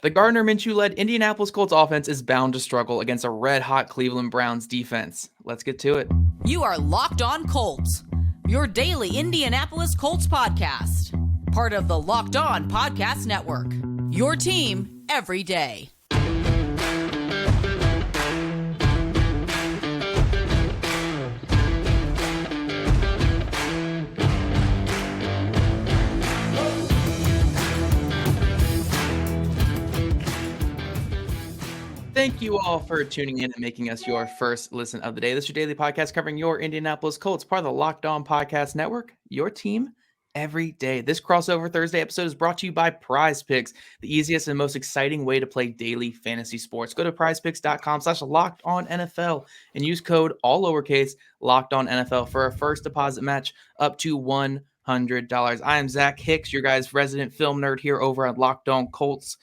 The Gardner Minshew-led Indianapolis Colts offense is bound to struggle against a red-hot Cleveland Browns defense. Let's get to it. You are Locked On Colts, your daily Indianapolis Colts podcast. Part of the Locked On Podcast Network, your team every day. Thank you all for tuning in and making us your first listen of the day. This is your daily podcast covering your Indianapolis Colts, part of the Locked On Podcast Network, your team every day. This crossover Thursday episode is brought to you by PrizePicks, the easiest and most exciting way to play daily fantasy sports. Go to prizepicks.com/LockedOnNFL and use code all lowercase LockedOnNFL for a first deposit match up to $100. I am Zach Hicks, your guys' resident film nerd here over at Locked On Colts,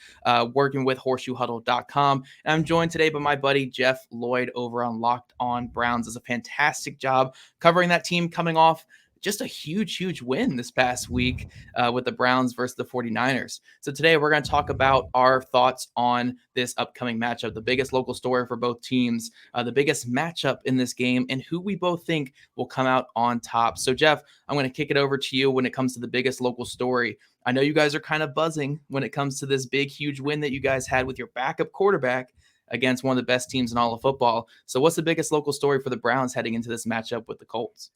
working with horseshoehuddle.com. And I'm joined today by my buddy Jeff Lloyd over on Locked On Browns. Does a fantastic job covering that team coming off just a huge win this past week with the Browns versus the 49ers. So today we're going to talk about our thoughts on this upcoming matchup, the biggest local story for both teams, the biggest matchup in this game, and who we both think will come out on top. So Jeff, I'm going to kick it over to you when it comes to the biggest local story. I know you guys are kind of buzzing when it comes to this big, huge win that you guys had with your backup quarterback against one of the best teams in all of football. So what's the biggest local story for the Browns heading into this matchup with the Colts?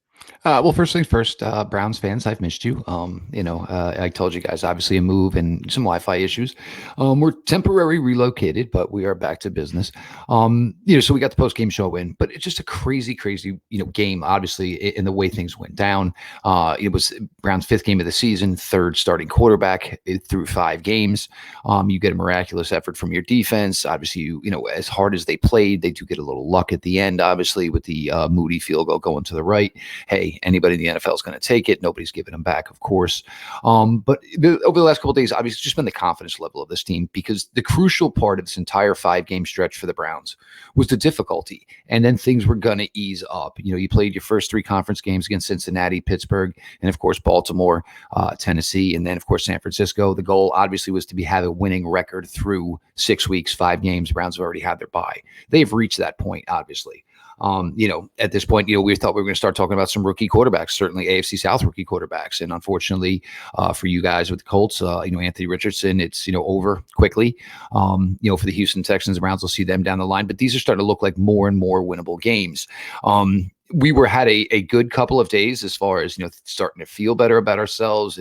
Well, first things first, Browns fans, I've missed you. I told you guys, obviously a move and some Wi-Fi issues. We're temporarily relocated, but we are back to business. So we got the post-game show in, but it's just a crazy, game, obviously, in the way things went down. It was Browns' fifth game of the season, third starting quarterback through 5 games. You get a miraculous effort from your defense. Obviously, as hard as they played, they do get a little luck at the end, obviously, with the Moody field goal going to the right. Hey, anybody in the NFL is going to take it. Nobody's giving them back, of course. But over the last couple of days, obviously, it's just been the confidence level of this team, because the crucial part of this entire 5-game stretch for the Browns was the difficulty. And then things were going to ease up. You played your first 3 conference games against Cincinnati, Pittsburgh, and of course, Baltimore, Tennessee, and then, of course, San Francisco. The goal, obviously, was to have a winning record through 6 weeks, 5 games. The Browns have already had their bye. They've reached that point, obviously. At this point, we thought we were going to start talking about some rookie quarterbacks, certainly AFC South rookie quarterbacks. And unfortunately, for you guys with the Colts, Anthony Richardson, it's, over quickly. For the Houston Texans, the Browns will see them down the line, but these are starting to look like more and more winnable games. We had a good couple of days as far as, starting to feel better about ourselves.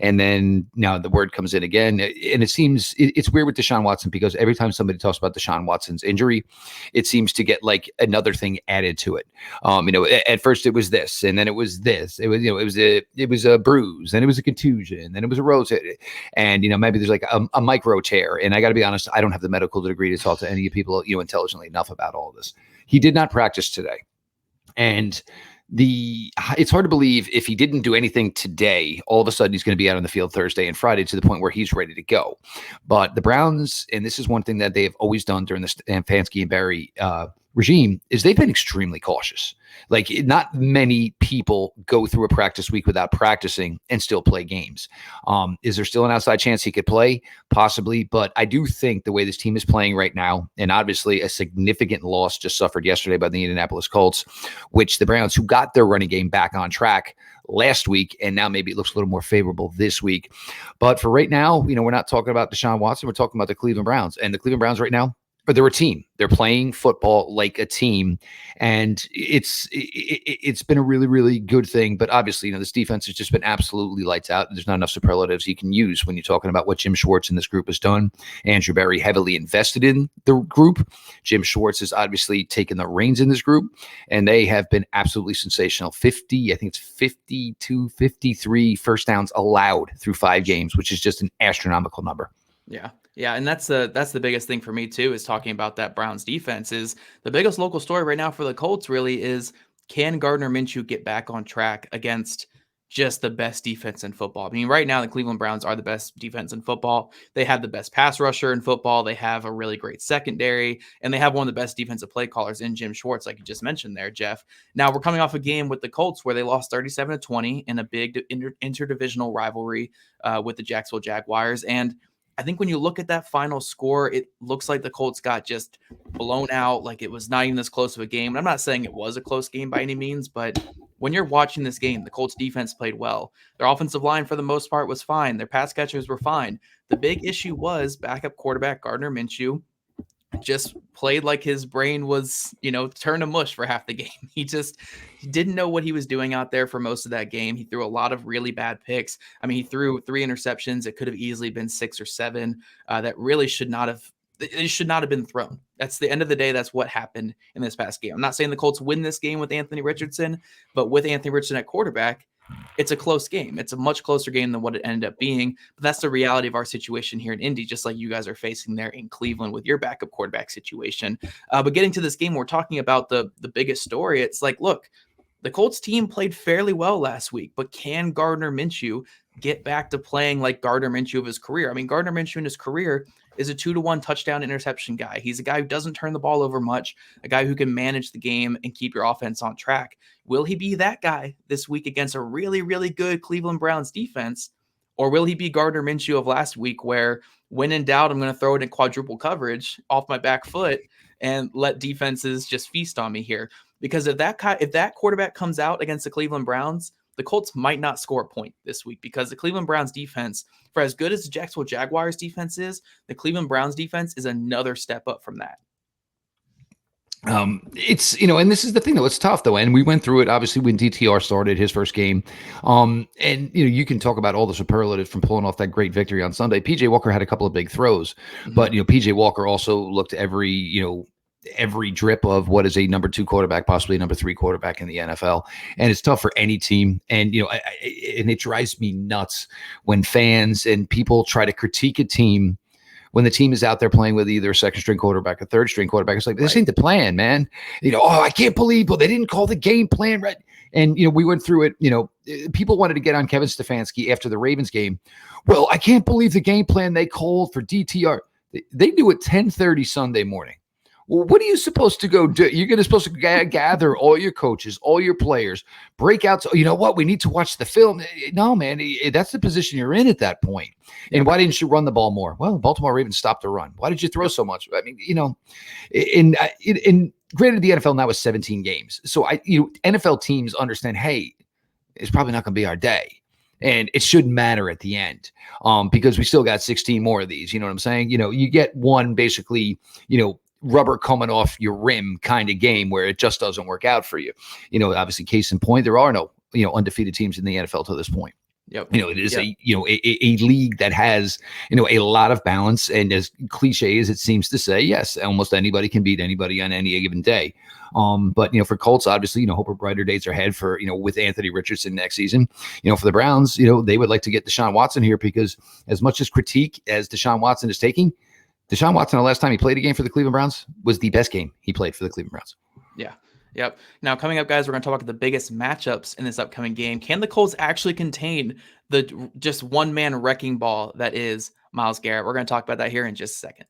And then now the word comes in again. And it seems it's weird with Deshaun Watson, because every time somebody talks about Deshaun Watson's injury, it seems to get like another thing added to it. At first it was this, and then it was this. It was a bruise, then it was a contusion, then it was a rotator. And, maybe there's like a micro tear. And I got to be honest, I don't have the medical degree to talk to any people, intelligently enough about all of this. He did not practice today. And it's hard to believe if he didn't do anything today, all of a sudden he's going to be out on the field Thursday and Friday to the point where he's ready to go. But the Browns, and this is one thing that they've always done during the Stefanski and Barry regime, is they've been extremely cautious. Like, not many people go through a practice week without practicing and still play games. Is there still an outside chance he could play? Possibly. But I do think the way this team is playing right now, and obviously a significant loss just suffered yesterday by the Indianapolis Colts, which the Browns, who got their running game back on track last week, and now maybe it looks a little more favorable this week. But for right now, we're not talking about Deshaun Watson. We're talking about the Cleveland Browns. And the Cleveland Browns right now, they're a team. They're playing football like a team, and it's been a really good thing. But obviously, this defense has just been absolutely lights out. There's not enough superlatives you can use when you're talking about what Jim Schwartz and this group has done. Andrew Berry heavily invested in the group. Jim Schwartz has obviously taken the reins in this group, and they have been absolutely sensational. 52, 53 first downs allowed through 5 games, which is just an astronomical number. Yeah, and that's the biggest thing for me too, is talking about that Browns defense. Is the biggest local story right now for the Colts really is, can Gardner Minshew get back on track against just the best defense in football? I mean, right now the Cleveland Browns are the best defense in football. They have the best pass rusher in football. They have a really great secondary, and they have one of the best defensive play callers in Jim Schwartz, like you just mentioned there, Jeff. Now we're coming off a game with the Colts where they lost 37-20 in a big interdivisional rivalry with the Jacksonville Jaguars, and I think when you look at that final score, it looks like the Colts got just blown out, like it was not even this close of a game. And I'm not saying it was a close game by any means, but when you're watching this game, the Colts defense played well. Their offensive line, for the most part, was fine. Their pass catchers were fine. The big issue was backup quarterback Gardner Minshew just played like his brain was, turned to mush for half the game. He didn't know what he was doing out there for most of that game. He threw a lot of really bad picks. I mean, he threw 3 interceptions. It could have easily been 6 or 7 that really should not have been thrown. That's the end of the day. That's what happened in this past game. I'm not saying the Colts win this game with Anthony Richardson, but with Anthony Richardson at quarterback, it's a close game. It's a much closer game than what it ended up being. But that's the reality of our situation here in Indy, just like you guys are facing there in Cleveland with your backup quarterback situation. But getting to this game, we're talking about the biggest story. It's like, look, the Colts team played fairly well last week, but can Gardner Minshew get back to playing like Gardner Minshew of his career? I mean, Gardner Minshew in his career is a 2-to-1 touchdown interception guy. He's a guy who doesn't turn the ball over much, a guy who can manage the game and keep your offense on track. Will he be that guy this week against a really, really good Cleveland Browns defense? Or will he be Gardner Minshew of last week where, when in doubt, I'm going to throw it in quadruple coverage off my back foot and let defenses just feast on me here? Because if that quarterback comes out against the Cleveland Browns, the Colts might not score a point this week, because the Cleveland Browns defense, for as good as the Jacksonville Jaguars defense is, the Cleveland Browns defense is another step up from that. It's, and this is the thing though, it's tough though. And we went through it obviously when DTR started his first game. And you can talk about all the superlatives from pulling off that great victory on Sunday. PJ Walker had a couple of big throws, but PJ Walker also looked every drip of what is a number 2 quarterback, possibly a number 3 quarterback in the NFL. And it's tough for any team. And, and it drives me nuts when fans and people try to critique a team when the team is out there playing with either a second string quarterback, a third string quarterback. It's like, this ain't the plan, man. I can't believe, they didn't call the game plan right. And, we went through it, people wanted to get on Kevin Stefanski after the Ravens game. Well, I can't believe the game plan they called for DTR. They knew at 10:30 Sunday morning. Well, what are you supposed to go do? You're supposed to gather all your coaches, all your players, break out. So, you know what? We need to watch the film. No, man, that's the position you're in at that point. And why didn't you run the ball more? Well, the Baltimore Ravens stopped the run. Why did you throw so much? I mean, and granted, the NFL now is 17 games. So NFL teams understand, hey, it's probably not going to be our day. And it shouldn't matter at the end because we still got 16 more of these. You know what I'm saying? You get one basically, rubber coming off your rim kind of game where it just doesn't work out for you. Obviously, case in point, there are no, undefeated teams in the NFL to this point. Yep. It is a league that has, a lot of balance. And as cliche as it seems to say, yes, almost anybody can beat anybody on any given day. But, for Colts, obviously, hope brighter days are ahead for, with Anthony Richardson next season. For the Browns, they would like to get Deshaun Watson here, because as much as critique as Deshaun Watson is taking, Deshaun Watson, the last time he played a game for the Cleveland Browns, was the best game he played for the Cleveland Browns. Yeah. Yep. Now, coming up, guys, we're going to talk about the biggest matchups in this upcoming game. Can the Colts actually contain the just one-man wrecking ball that is Myles Garrett? We're going to talk about that here in just a second.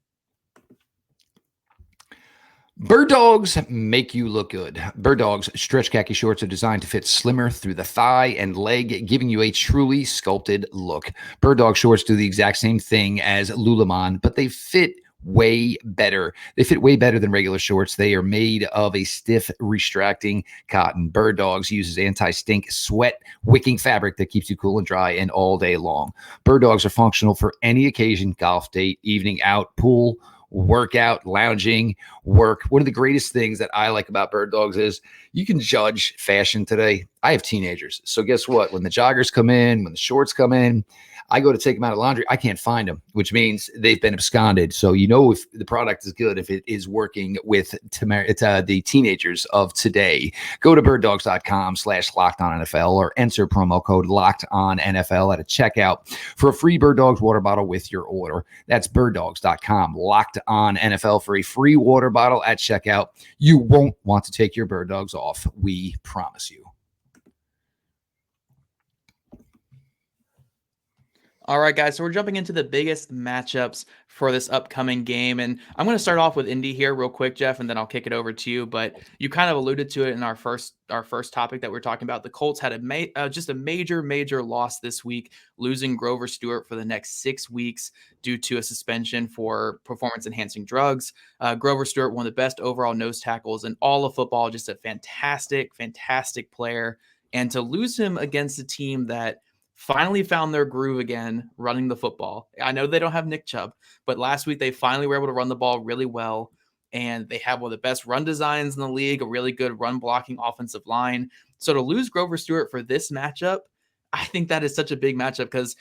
Bird Dogs make you look good. Bird Dogs stretch khaki shorts are designed to fit slimmer through the thigh and leg, giving you a truly sculpted look. Bird Dog shorts do the exact same thing as Lululemon, but they fit way better. They fit way better than regular shorts. They are made of a stiff, restracting cotton. Bird Dogs uses anti-stink, sweat-wicking fabric that keeps you cool and dry and all day long. Bird Dogs are functional for any occasion: golf date, evening out, pool, workout, lounging, work. One of the greatest things that I like about Bird Dogs is you can judge fashion today. I have teenagers. So guess what? When the joggers come in, when the shorts come in, I go to take them out of laundry. I can't find them, which means they've been absconded. So if the product is good, if it is working with the teenagers of today. Go to birddogs.com/LockedOnNFL or enter promo code LockedOnNFL at a checkout for a free Bird Dogs water bottle with your order. That's birddogs.com/LockedOnNFL for a free water bottle at checkout. You won't want to take your Bird Dogs off. We promise you. All right, guys, so we're jumping into the biggest matchups for this upcoming game. And I'm going to start off with Indy here real quick, Jeff, and then I'll kick it over to you. But you kind of alluded to it in our first topic that we're talking about. The Colts had just a major loss this week, losing Grover Stewart for the next 6 weeks due to a suspension for performance-enhancing drugs. Grover Stewart, one of the best overall nose tackles in all of football, just a fantastic player. And to lose him against a team that finally found their groove again running the football. I know they don't have Nick Chubb, but last week they finally were able to run the ball really well, and they have one of the best run designs in the league, a really good run blocking offensive line. So to lose Grover Stewart for this matchup, I think that is such a big matchup because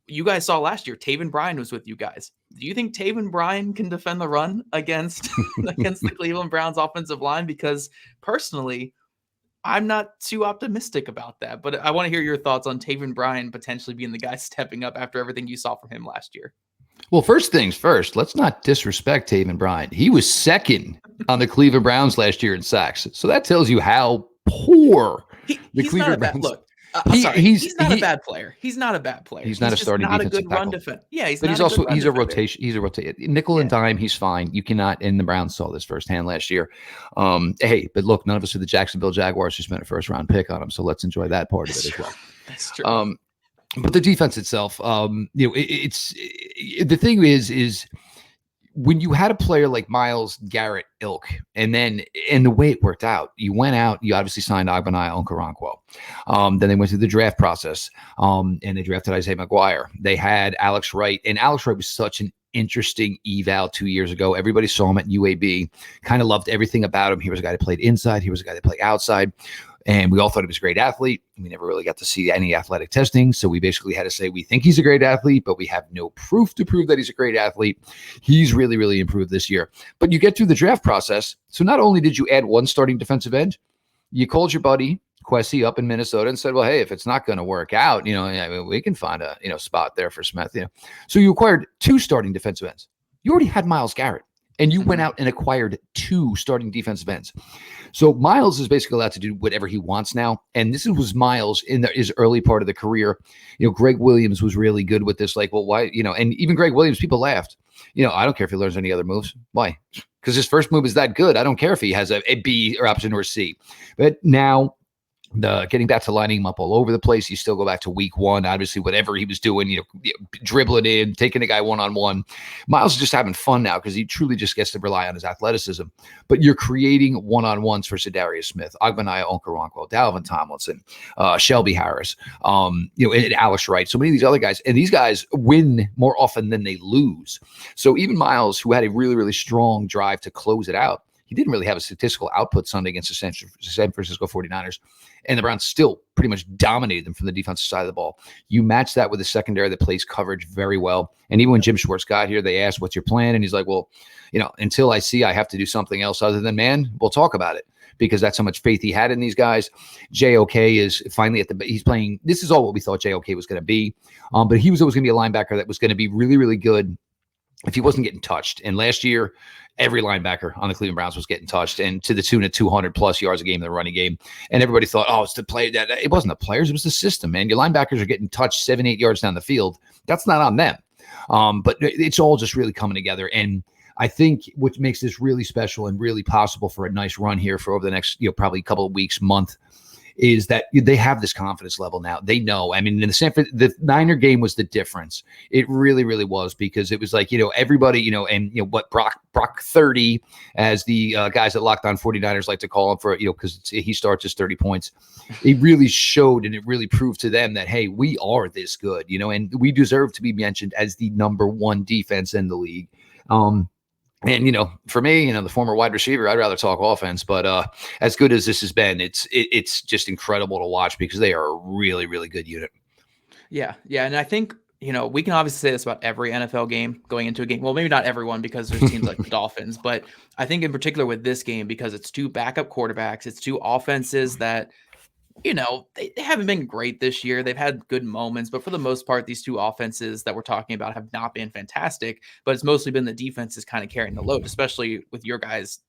you guys saw last year, Taven Bryan was with you guys. Do you think Taven Bryan can defend the run against the Cleveland Browns offensive line? Because personally, I'm not too optimistic about that, but I want to hear your thoughts on Taven Bryan potentially being the guy stepping up after everything you saw from him last year. Well, first things first, let's not disrespect Taven Bryan. He was second on the Cleveland Browns last year in sacks. So that tells you how poor the Cleveland Browns. Look, he's not a bad player. He's not a bad player. He's not a starting not defensive a good tackle. run defense. Yeah, he's a rotation. He's a rotation. Nickel and dime. He's fine. You cannot. And the Browns saw this firsthand last year. Hey, but look, none of us are the Jacksonville Jaguars who spent a first round pick on him. So let's enjoy that part of it as well. That's true. But the defense itself, it's the thing is when you had a player like Myles Garrett ilk, and the way it worked out, you went out, you obviously signed Ogbonnaya Okoronkwo. Then they went through the draft process, and they drafted Isaiah McGuire. They had Alex Wright, and Alex Wright was such an interesting eval 2 years ago. Everybody saw him at UAB, kind of loved everything about him. He was a guy that played inside. He was a guy that played outside. And we all thought he was a great athlete. We never really got to see any athletic testing. So we basically had to say, we think he's a great athlete, but we have no proof to prove that he's a great athlete. He's really improved this year. But you get through the draft process. So not only did you add one starting defensive end, you called your buddy Kwesi up in Minnesota and said, well, hey, if it's not going to work out, we can find a, spot there for Smith. So you acquired two starting defensive ends. You already had Myles Garrett. And you went out and acquired two starting defensive ends. So Myles is basically allowed to do whatever he wants now. And this was Myles in his early part of the career. Greg Williams was really good with this. Like, well, why, and even Greg Williams, people laughed. I don't care if he learns any other moves. Why? Because his first move is that good. I don't care if he has a B or option or a C. But now, getting back to lining him up all over the place, you still go back to week one. Obviously, whatever he was doing, dribbling in, taking a guy one-on-one. Myles is just having fun now because he truly just gets to rely on his athleticism. But you're creating one-on-ones for Zadarius Smith, Ogbonnaya Okoronkwo, Dalvin Tomlinson, Shelby Harris, and Alex Wright. So many of these other guys, and these guys win more often than they lose. So even Myles, who had a really strong drive to close it out, he didn't really have a statistical output Sunday against the San Francisco 49ers. And the Browns still pretty much dominated them from the defensive side of the ball. You match that with a secondary that plays coverage very well. And even when Jim Schwartz got here, they asked, what's your plan? And he's like, well, until I see I have to do something else other than man, we'll talk about it. Because that's how much faith he had in these guys. JOK is finally he's playing. This is all what we thought JOK was going to be. But he was always going to be a linebacker that was going to be really good if he wasn't getting touched. And last year, every linebacker on the Cleveland Browns was getting touched, and to the tune of 200 plus yards a game in the running game. And everybody thought, oh, it's the play. That it wasn't the players, it was the system, man. Your linebackers are getting touched 7-8 yards down the field. That's not on them. But it's all just really coming together. And I think what makes this really special and really possible for a nice run here for over the next, probably a couple of weeks, month, is that they have this confidence level now. They know. I mean, in the Niner game was the difference. It really was, because it was like, everybody, what Brock 30, as the guys at Locked On 49ers like to call him, for, because he starts his 30 points. It really showed, and it really proved to them that, hey, we are this good, and we deserve to be mentioned as the number one defense in the league. And, for me, the former wide receiver, I'd rather talk offense. But as good as this has been, it's just incredible to watch because they are a really good unit. Yeah. And I think, we can obviously say this about every NFL game going into a game. Well, maybe not everyone, because there's teams like the Dolphins. But I think in particular with this game, because it's two backup quarterbacks, it's two offenses that, they haven't been great this year. They've had good moments, but for the most part, these two offenses that we're talking about have not been fantastic, but it's mostly been the defenses kind of carrying the load, especially with your guys,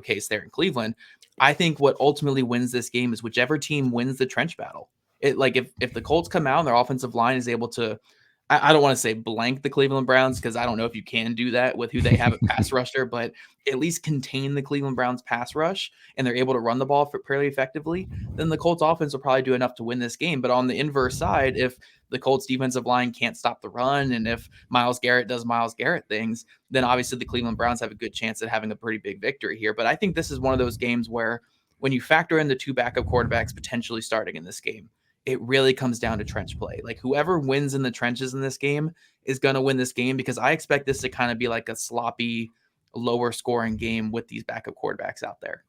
case there in Cleveland. I think what ultimately wins this game is whichever team wins the trench battle. If the Colts come out and their offensive line is able to, I don't want to say blank the Cleveland Browns because I don't know if you can do that with who they have at pass rusher, but at least contain the Cleveland Browns pass rush and they're able to run the ball fairly effectively, then the Colts offense will probably do enough to win this game. But on the inverse side, if the Colts defensive line can't stop the run and if Myles Garrett does Myles Garrett things, then obviously the Cleveland Browns have a good chance at having a pretty big victory here. But I think this is one of those games where when you factor in the two backup quarterbacks potentially starting in this game, it really comes down to trench play. Like whoever wins in the trenches in this game is going to win this game because I expect this to kind of be like a sloppy, lower scoring game with these backup quarterbacks out there.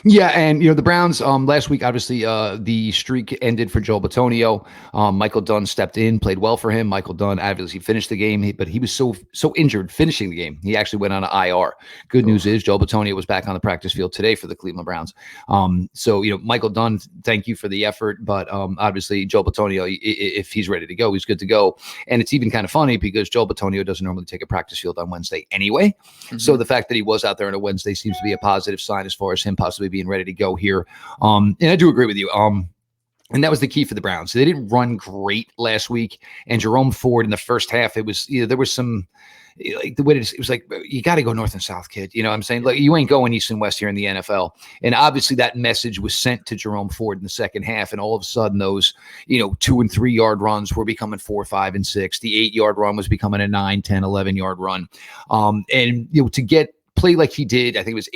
Yeah, and the Browns last week, obviously, the streak ended for Joel Bitonio. Michael Dunn stepped in, played well for him. Michael Dunn obviously finished the game, but he was so injured finishing the game. He actually went on an IR. Good news is Joel Bitonio was back on the practice field today for the Cleveland Browns. So Michael Dunn, thank you for the effort, but obviously Joel Bitonio, if he's ready to go, he's good to go. And it's even kind of funny because Joel Bitonio doesn't normally take a practice field on Wednesday anyway. Mm-hmm. So the fact that he was out there on a Wednesday seems to be a positive sign as far as him possibly being ready to go here. And I do agree with you. And that was the key for the Browns. They didn't run great last week. And Jerome Ford in the first half, it was, there was some, like the way it was like, you got to go north and south, kid. You know what I'm saying? Like you ain't going east and west here in the NFL. And obviously that message was sent to Jerome Ford in the second half. And all of a sudden those, 2 and 3 yard runs were becoming 4, 5, and 6. The 8 yard run was becoming a 9, 10, 11 yard run. And to get play like he did, I think it was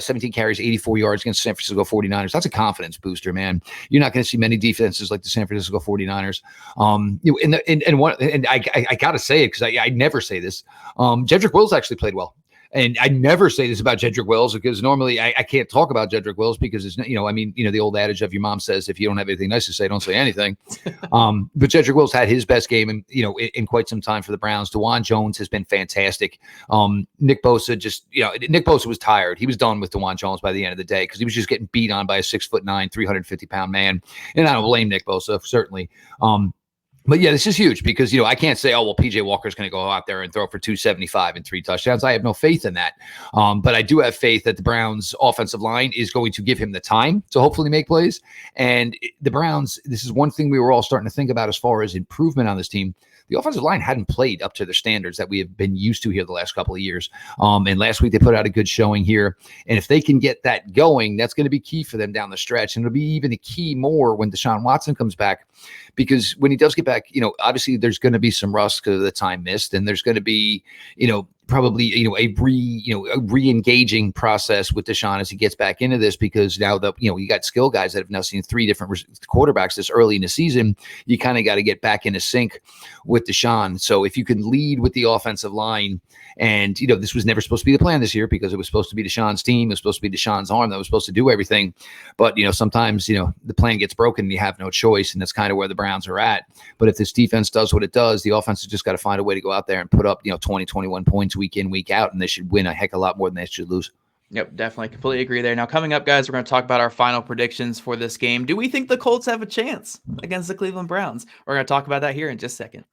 17 carries, 84 yards against San Francisco 49ers. That's a confidence booster, man. You're not going to see many defenses like the San Francisco 49ers. And I got to say it because I never say this. Jedrick Wills actually played well. And I never say this about Jedrick Wills because normally I can't talk about Jedrick Wills because it's, the old adage of your mom says, if you don't have anything nice to say, don't say anything. But Jedrick Wills had his best game in quite some time for the Browns. DeJuan Jones has been fantastic. Nick Bosa Nick Bosa was tired. He was done with DeJuan Jones by the end of the day because he was just getting beat on by a 6'9", 350-pound man. And I don't blame Nick Bosa, certainly. But yeah, this is huge because, I can't say, PJ Walker's going to go out there and throw for 275 and 3 touchdowns. I have no faith in that. But I do have faith that the Browns offensive line is going to give him the time to hopefully make plays. And the Browns, this is one thing we were all starting to think about as far as improvement on this team. The offensive line hadn't played up to the standards that we have been used to here the last couple of years. And last week they put out a good showing here. And if they can get that going, that's going to be key for them down the stretch. And it'll be even a key more when Deshaun Watson comes back. Because when he does get back, obviously there's going to be some rust because of the time missed. And there's going to be, probably, a re-engaging process with Deshaun as he gets back into this, because now you got skill guys that have now seen 3 different quarterbacks this early in the season. You kind of got to get back into sync with Deshaun. So if you can lead with the offensive line, and, this was never supposed to be the plan this year because it was supposed to be Deshaun's team. It was supposed to be Deshaun's arm that was supposed to do everything. But, sometimes, the plan gets broken and you have no choice. And that's kind of where the Browns are at. But if this defense does what it does, the offense has just got to find a way to go out there and put up, 20, 21 points week in, week out, and they should win a heck of a lot more than they should lose. Yep, definitely. Completely agree there. Now, coming up, guys, we're going to talk about our final predictions for this game. Do we think the Colts have a chance against the Cleveland Browns? We're going to talk about that here in just a second.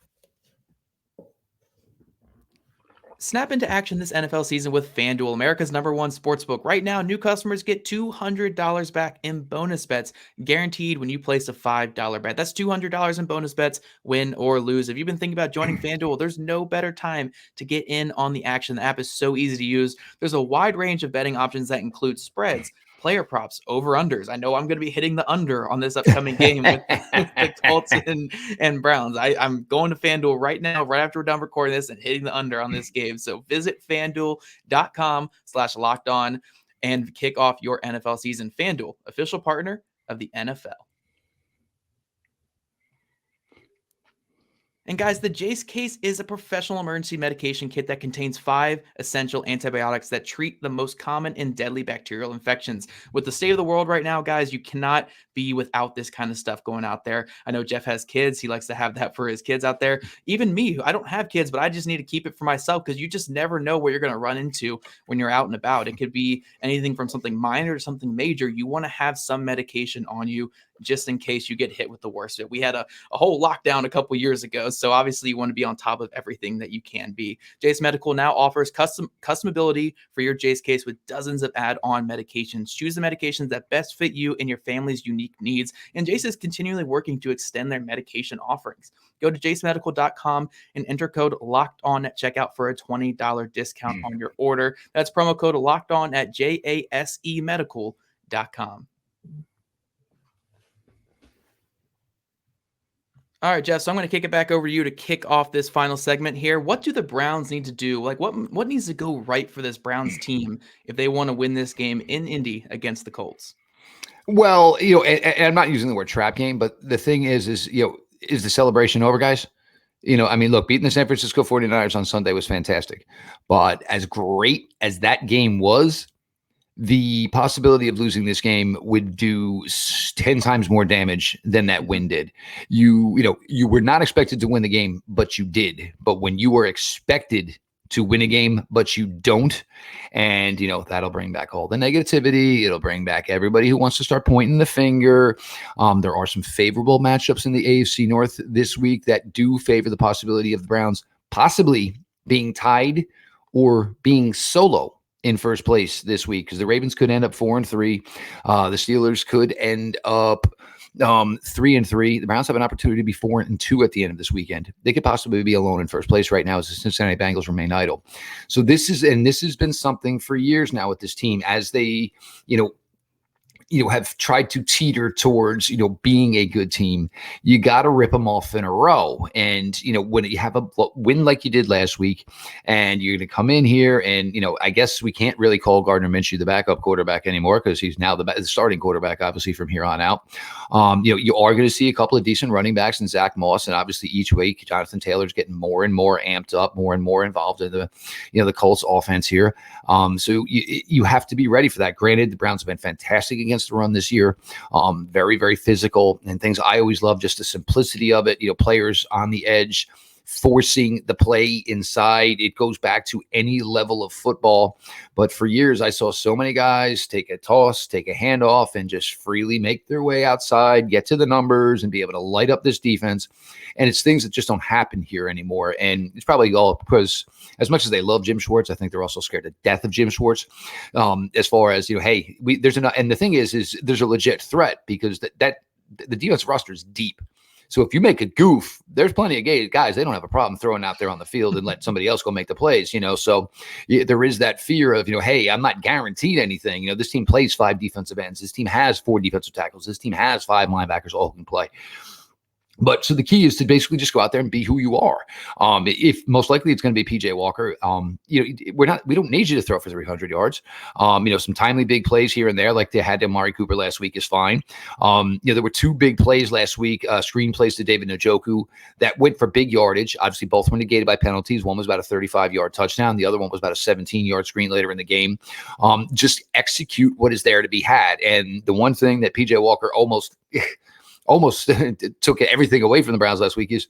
Snap into action this NFL season with FanDuel, America's #1 sportsbook. Right now, new customers get $200 back in bonus bets, guaranteed when you place a $5 bet. That's $200 in bonus bets, win or lose. If you've been thinking about joining FanDuel, there's no better time to get in on the action. The app is so easy to use. There's a wide range of betting options that include spreads, player props, over-unders. I know I'm going to be hitting the under on this upcoming game with the Colts and Browns. I'm going to FanDuel right now, right after we're done recording this, and hitting the under on this game. So visit FanDuel.com/lockedon and kick off your NFL season. FanDuel, official partner of the NFL. And guys, the Jase case is a professional emergency medication kit that contains 5 essential antibiotics that treat the most common and deadly bacterial infections. With the state of the world right now, guys, you cannot be without this kind of stuff going out there. I know Jeff has kids. He likes to have that for his kids out there. Even me, I don't have kids, but I just need to keep it for myself because you just never know what you're going to run into when you're out and about. It could be anything from something minor to something major. You want to have some medication on you just in case you get hit with the worst of it. We had a whole lockdown a couple years ago, so obviously you want to be on top of everything that you can be. Jase Medical now offers customability for your Jase case with dozens of add-on medications. Choose the medications that best fit you and your family's unique needs, and Jase is continually working to extend their medication offerings. Go to jasemedical.com and enter code LOCKEDON at checkout for a $20 discount on your order. That's promo code LOCKEDON at jasemedical.com. All right, Jeff, so I'm going to kick it back over to you to kick off this final segment here. What do the Browns need to do? Like, what needs to go right for this Browns team if they want to win this game in Indy against the Colts? Well, and I'm not using the word trap game, but the thing is the celebration over, guys? I mean, look, beating the San Francisco 49ers on Sunday was fantastic. But as great as that game was, the possibility of losing this game would do 10 times more damage than that win did. You were not expected to win the game, but you did. But when you were expected to win a game, but you don't, and that'll bring back all the negativity. It'll bring back everybody who wants to start pointing the finger. There are some favorable matchups in the AFC North this week that do favor the possibility of the Browns possibly being tied or being solo in first place this week, because the Ravens could end up 4-3. The Steelers could end up 3-3. The Browns have an opportunity to be 4-2 at the end of this weekend. They could possibly be alone in first place right now as the Cincinnati Bengals remain idle. So this has been something for years now with this team, as they, have tried to teeter towards, being a good team. You got to rip them off in a row. And, when you have a win like you did last week, and you're going to come in here and, I guess we can't really call Gardner Minshew the backup quarterback anymore, because he's now the starting quarterback, obviously, from here on out. You are going to see a couple of decent running backs in Zach Moss, and obviously each week, Jonathan Taylor's getting more and more amped up, more and more involved in the Colts offense here. So you have to be ready for that. Granted, the Browns have been fantastic against the run this year. Very, very physical and things. I always love just the simplicity of it. Players on the edge, forcing the play inside. It goes back to any level of football. But for years, I saw so many guys take a toss, take a handoff, and just freely make their way outside, get to the numbers, and be able to light up this defense. And it's things that just don't happen here anymore. And it's probably all because, as much as they love Jim Schwartz, I think they're also scared to death of Jim Schwartz. As far as, hey, there's enough. And the thing is there's a legit threat, because the defensive roster is deep. So if you make a goof, there's plenty of guys, they don't have a problem throwing out there on the field and let somebody else go make the plays, So there is that fear of, hey, I'm not guaranteed anything. This team plays 5 defensive ends. This team has 4 defensive tackles. This team has 5 linebackers, all who can play. But so the key is to basically just go out there and be who you are. If most likely it's going to be PJ Walker. We don't need you to throw for 300 yards. Some timely big plays here and there, like they had to Amari Cooper last week, is fine. There were 2 big plays last week, screen plays to David Njoku that went for big yardage. Obviously, both were negated by penalties. One was about a 35-yard touchdown. The other one was about a 17-yard screen later in the game. Just execute what is there to be had. And the one thing that PJ Walker almost took everything away from the Browns last week is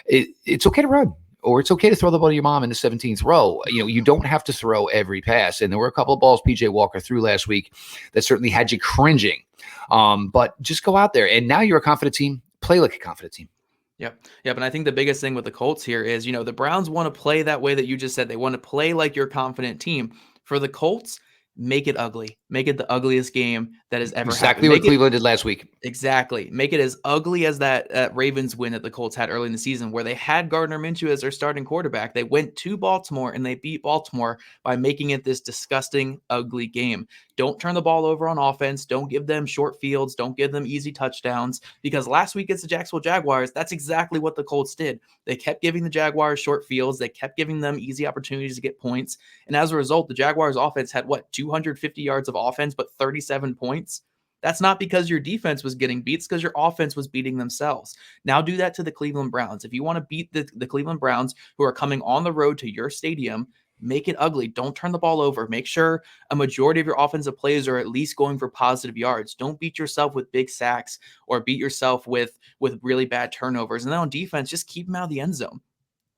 it's okay to run, or it's okay to throw the ball to your mom in the 17th row. You don't have to throw every pass. And there were a couple of balls PJ Walker threw last week that certainly had you cringing. But just go out there, and now you're a confident team. Play like a confident team. Yep. And I think the biggest thing with the Colts here is, the Browns want to play that way that you just said. They want to play like your confident team. For the Colts, make it ugly. Make it the ugliest game that has ever happened. Exactly what Cleveland did last week. Exactly. Make it as ugly as that Ravens win that the Colts had early in the season, where they had Gardner Minshew as their starting quarterback. They went to Baltimore and they beat Baltimore by making it this disgusting, ugly game. Don't turn the ball over on offense. Don't give them short fields. Don't give them easy touchdowns, because last week against the Jacksonville Jaguars, that's exactly what the Colts did. They kept giving the Jaguars short fields. They kept giving them easy opportunities to get points. And as a result, the Jaguars offense had 250 yards of offense, but 37 points. That's not because your defense was getting beat. It's because your offense was beating themselves. Now do that to the Cleveland Browns. If you want to beat the Cleveland Browns, who are coming on the road to your stadium, make it ugly. Don't turn the ball over. Make sure a majority of your offensive plays are at least going for positive yards. Don't beat yourself with big sacks or beat yourself with really bad turnovers. And then on defense, just keep them out of the end zone.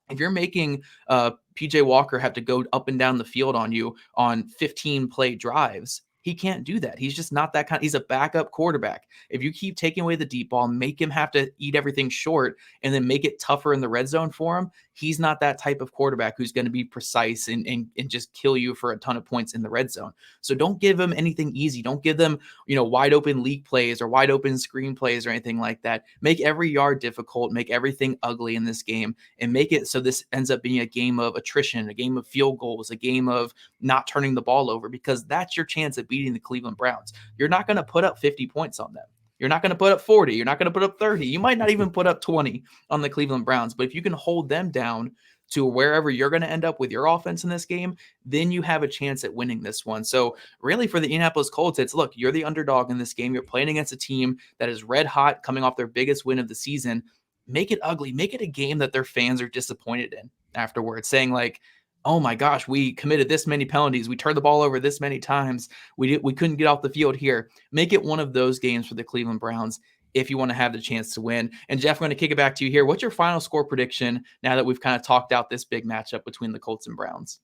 If you're making PJ Walker have to go up and down the field on you on 15 play drives, He can't do that. He's just not that kind. He's a backup quarterback. If you keep taking away the deep ball, make him have to eat everything short and then make it tougher in the red zone for him, he's not that type of quarterback who's going to be precise and just kill you for a ton of points in the red zone. So don't give him anything easy. Don't give them, wide open leak plays or wide open screen plays or anything like that. Make every yard difficult, make everything ugly in this game, and make it so this ends up being a game of attrition, a game of field goals, a game of not turning the ball over, because that's your chance at beating the Cleveland Browns. You're not going to put up 50 points on them. You're not going to put up 40. You're not going to put up 30. You might not even put up 20 on the Cleveland Browns. But if you can hold them down to wherever you're going to end up with your offense in this game, then you have a chance at winning this one. So really for the Indianapolis Colts, it's, look, you're the underdog in this game. You're playing against a team that is red hot coming off their biggest win of the season. Make it ugly. Make it a game that their fans are disappointed in afterwards, saying like, oh my gosh, we committed this many penalties. We turned the ball over this many times. We couldn't get off the field here. Make it one of those games for the Cleveland Browns if you want to have the chance to win. And Jeff, I'm going to kick it back to you here. What's your final score prediction now that we've kind of talked out this big matchup between the Colts and Browns?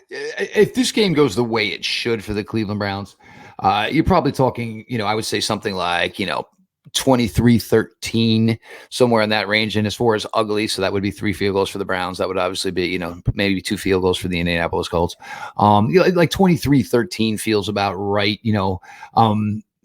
If this game goes the way it should for the Cleveland Browns, you're probably talking, I would say something like, 23-13, somewhere in that range. And as far as ugly, so that would be 3 field goals for the Browns. That would obviously be, maybe 2 field goals for the Indianapolis Colts. Like 23-13 feels about right.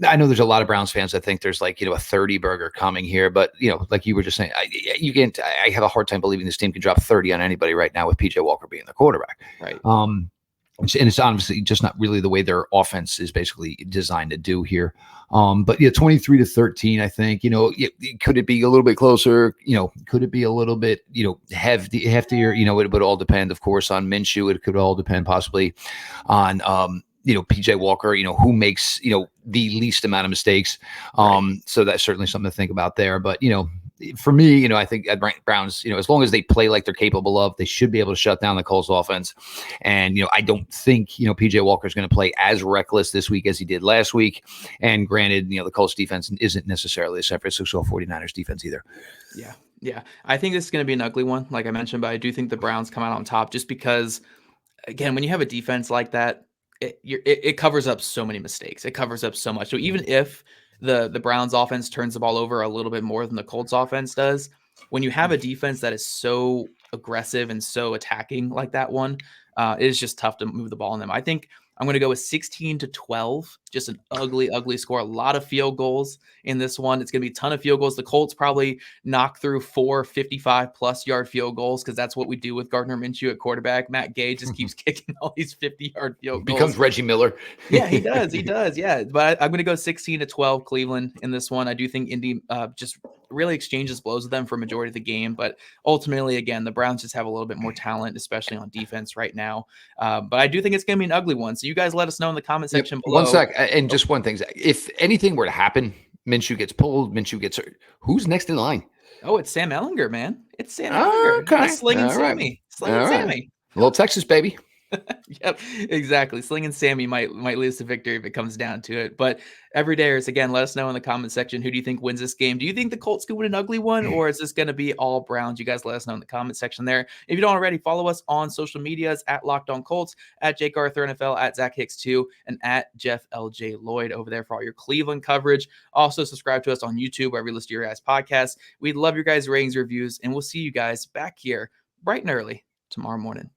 I know there's a lot of Browns fans that think there's like, a 30 burger coming here, but like you were just saying, I have a hard time believing this team can drop 30 on anybody right now with PJ Walker being the quarterback. Right. And it's obviously just not really the way their offense is basically designed to do here. But 23-13, I think, could it be a little bit closer? Could it be a little bit, heftier? It would all depend, of course, on Minshew. It could all depend possibly on, PJ Walker, who makes, the least amount of mistakes. So that's certainly something to think about there. But, for me, I think at Browns, as long as they play like they're capable of, they should be able to shut down the Colts offense. And, I don't think, PJ Walker is going to play as reckless this week as he did last week. And granted, the Colts defense isn't necessarily a San Francisco 49ers defense either. Yeah. I think this is going to be an ugly one, like I mentioned, but I do think the Browns come out on top just because, again, when you have a defense like that, it covers up so many mistakes. It covers up so much. So even if the Browns offense turns the ball over a little bit more than the Colts offense does, when you have a defense that is so aggressive and so attacking like that one, it is just tough to move the ball on them. I think I'm going to go with 16-12, just an ugly score. A lot of field goals in this one. It's going to be a ton of field goals. The Colts probably knock through 4 55-plus yard field goals because that's what we do with Gardner Minshew at quarterback. Matt Gay just keeps kicking all these 50-yard field goals. Becomes Reggie Miller. Yeah, he does. Yeah, but I'm going to go 16-12 Cleveland in this one. I do think Indy just really exchanges blows with them for a majority of the game, but ultimately, again, the Browns just have a little bit more talent, especially on defense right now. But I do think it's going to be an ugly one. So you guys let us know in the comment section below. One sec, and just one thing. If anything were to happen, Minshew gets pulled, Minshew gets hurt, who's next in line? Oh, it's Sam Ehlinger, man. It's Sam Ehlinger. Okay. Slinging Sammy. Slinging Sammy. A little Texas, baby. Yep, exactly. Slinging Sammy might lead us to victory if it comes down to it. But every day, again, let us know in the comment section, who do you think wins this game? Do you think the Colts could win an ugly one, or is this going to be all Browns? You guys let us know in the comment section there. If you don't already, follow us on social medias at Locked On Colts, at Jake Arthur NFL, at Zach Hicks 2, and at Jeff LJ Lloyd over there for all your Cleveland coverage. Also, subscribe to us on YouTube, wherever you listen to your guys' podcasts. We'd love your guys' ratings, reviews, and we'll see you guys back here bright and early tomorrow morning.